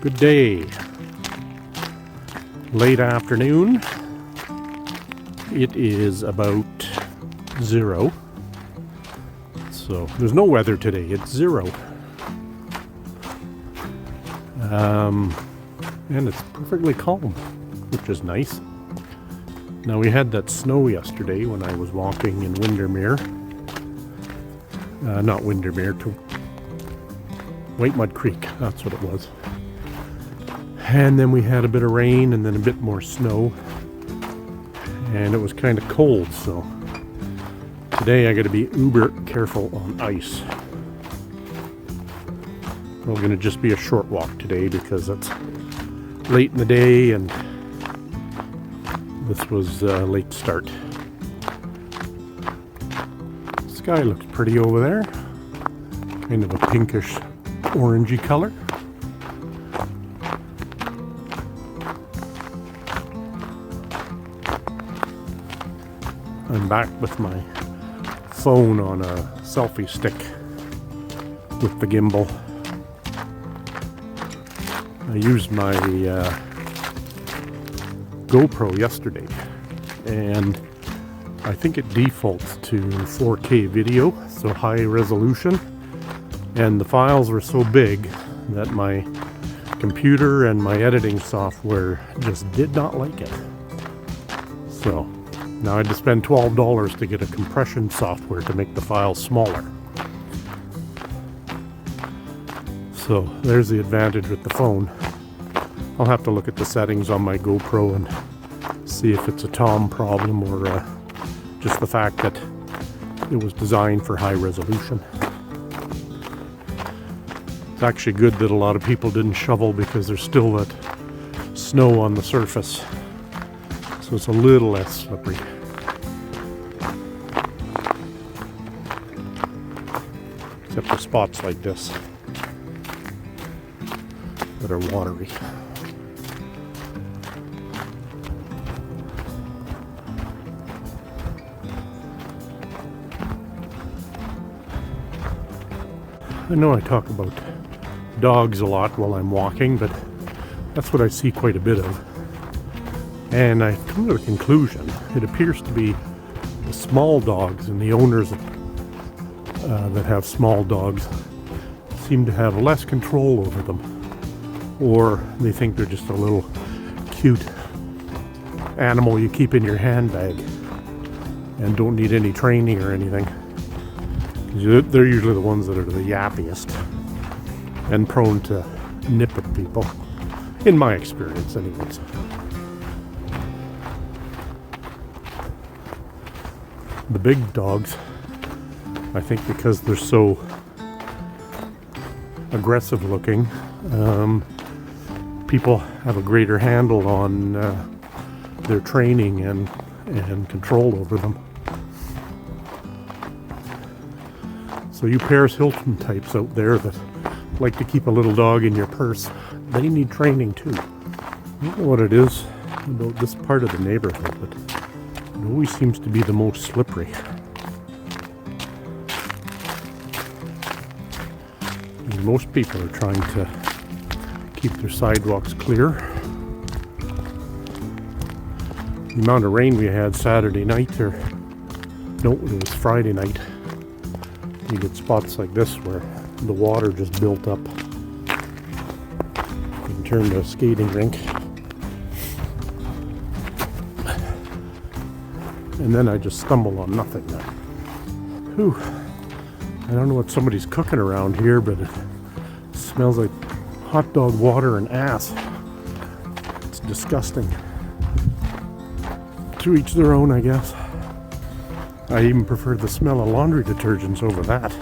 Good day. Late afternoon. It is about 0. So there's no weather today. It's 0. And it's perfectly calm, which is nice. Now we had that snow yesterday when I was walking in Windermere. Not Windermere, to White Mud Creek, that's what it was. And then we had a bit of rain and then a bit more snow. And it was kind of cold, so today I got to be uber careful on ice. We're going to just be a short walk today because it's late in the day and this was a late start. The sky looks pretty over there. Kind of a pinkish orangey color. I'm back with my phone on a selfie stick with the gimbal. I used my GoPro yesterday, and I think it defaults to 4K video, so high resolution, and the files were so big that my computer and my editing software just did not like it. So now I had to spend $12 to get a compression software to make the files smaller. So there's the advantage with the phone. I'll have to look at the settings on my GoPro and see if it's a Tom problem or just the fact that it was designed for high resolution. It's actually good that a lot of people didn't shovel because there's still that snow on the surface. So it's a little less slippery. Except for spots like this that are watery. I know I talk about dogs a lot while I'm walking, but that's what I see quite a bit of. And I've come to the conclusion, it appears to be the small dogs and the owners that have small dogs seem to have less control over them. Or they think they're just a little cute animal you keep in your handbag and don't need any training or anything. They're usually the ones that are the yappiest and prone to nip at people, in my experience anyways. The big dogs, I think because they're so aggressive looking, people have a greater handle on their training and control over them. So you Paris Hilton types out there that like to keep a little dog in your purse, they need training too. I don't know what it is about this part of the neighborhood, but it always seems to be the most slippery. And most people are trying to keep their sidewalks clear. The amount of rain we had Saturday night, it was Friday night. You get spots like this where the water just built up and turned to a skating rink. And then I just stumble on nothing. Whew. I don't know what somebody's cooking around here, but it smells like hot dog water and ass. It's disgusting. To each their own, I guess. I even prefer the smell of laundry detergents over that.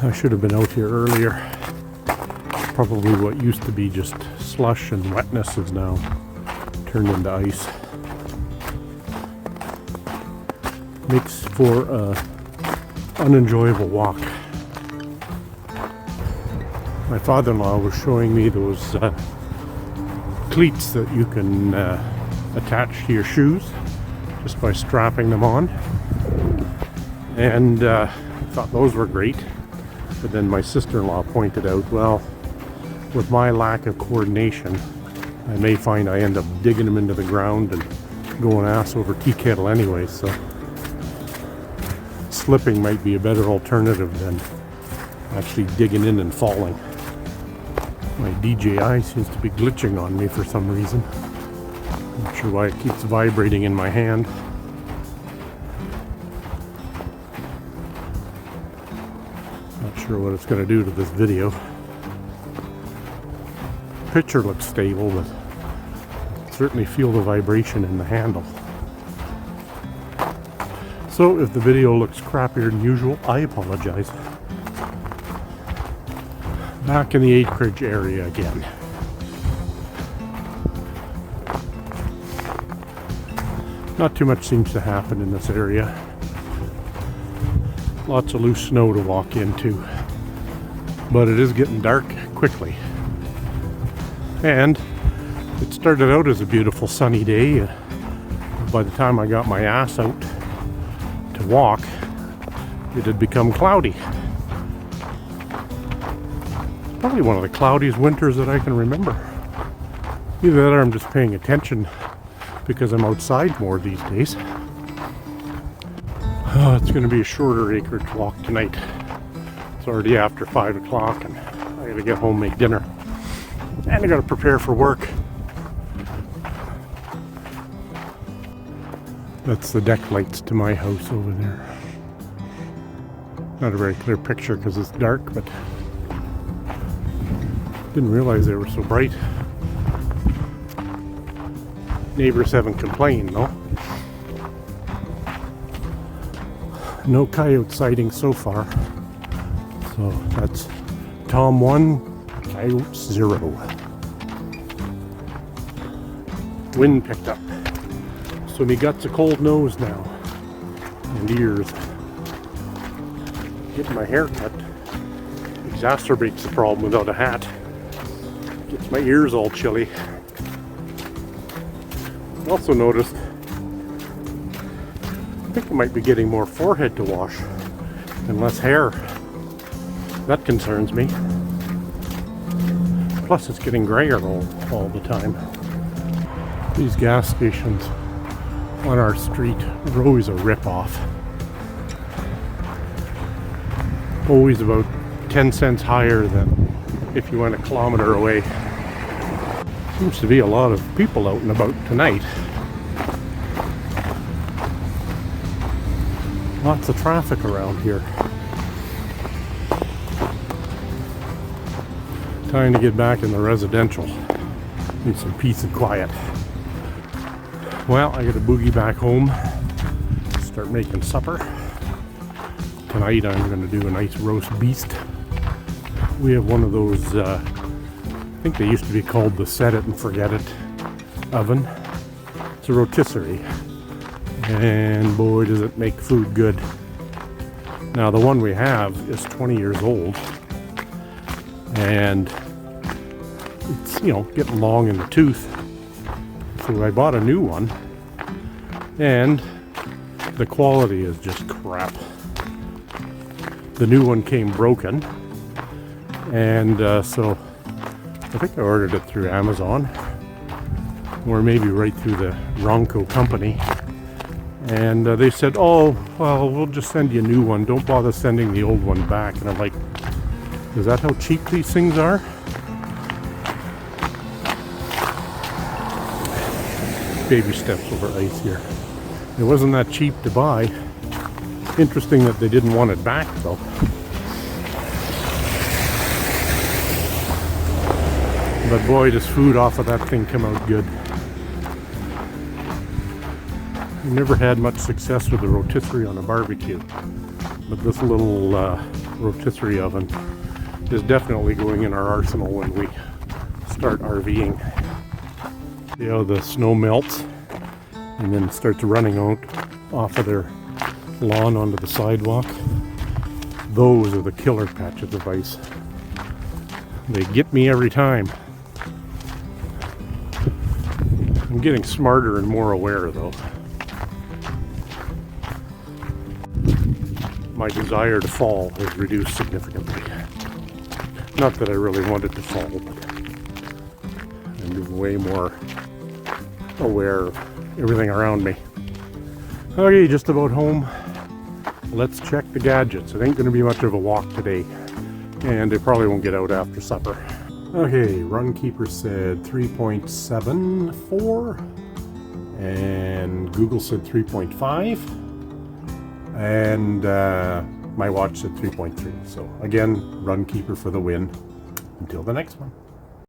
I should have been out here earlier. Probably what used to be just slush and wetness is now turned into ice. Makes for an unenjoyable walk. My father-in-law was showing me those cleats that you can attach to your shoes just by strapping them on, and I thought those were great. But then my sister-in-law pointed out, well, with my lack of coordination, I may find I end up digging them into the ground and going ass over tea kettle anyway, so slipping might be a better alternative than actually digging in and falling. My DJI seems to be glitching on me for some reason. Not sure why it keeps vibrating in my hand. Not sure what it's going to do to this video. Picture looks stable, but I certainly feel the vibration in the handle. So if the video looks crappier than usual, I apologize. Back in the acreage area again. Not too much seems to happen in this area. Lots of loose snow to walk into. But it is getting dark quickly. And it started out as a beautiful sunny day. By the time I got my ass out to walk, it had become cloudy. Probably one of the cloudiest winters that I can remember. Either that or I'm just paying attention because I'm outside more these days. It's going to be a shorter acreage walk tonight. It's already after 5 o'clock and I gotta get home, make dinner. And I gotta prepare for work. That's the deck lights to my house over there. Not a very clear picture because it's dark, but didn't realize they were so bright. Neighbors haven't complained, though. No coyote sightings so far. So that's Tom 1, Coyote 0. Wind picked up. So me gut's a cold nose now. And ears. Getting my hair cut exacerbates the problem without a hat. Gets my ears all chilly. Also noticed, I think I might be getting more forehead to wash and less hair. That concerns me. Plus it's getting grayer all the time. These gas stations on our street are always a rip-off. Always about 10 cents higher than if you went a kilometer away. Seems to be a lot of people out and about tonight. Lots of traffic around here. Time to get back in the residential. Need some peace and quiet. Well, I gotta boogie back home, start making supper. Tonight I'm gonna do a nice roast beast. We have one of those, I think they used to be called the set it and forget it oven. It's a rotisserie. And boy, does it make food good. Now the one we have is 20 years old. And it's, you know, getting long in the tooth. So I bought a new one. And the quality is just crap. The new one came broken. And so I think I ordered it through Amazon. Or maybe right through the Ronco company. And they said, oh, well, we'll just send you a new one. Don't bother sending the old one back. And I'm like, is that how cheap these things are? Baby steps over ice here. It wasn't that cheap to buy. Interesting that they didn't want it back, though. But boy, does food off of that thing come out good. I've never had much success with the rotisserie on a barbecue, but this little rotisserie oven is definitely going in our arsenal when we start RVing. See how the snow melts and then starts running out off of their lawn onto the sidewalk? Those are the killer patches of ice. They get me every time. I'm getting smarter and more aware, though. My desire to fall has reduced significantly. Not that I really wanted to fall, but I'm way more aware of everything around me. Okay, just about home. Let's check the gadgets. It ain't going to be much of a walk today, and I probably won't get out after supper. Okay, Runkeeper said 3.74, and Google said 3.5, and my watch said 3.3. So again, Runkeeper for the win. Until the next one.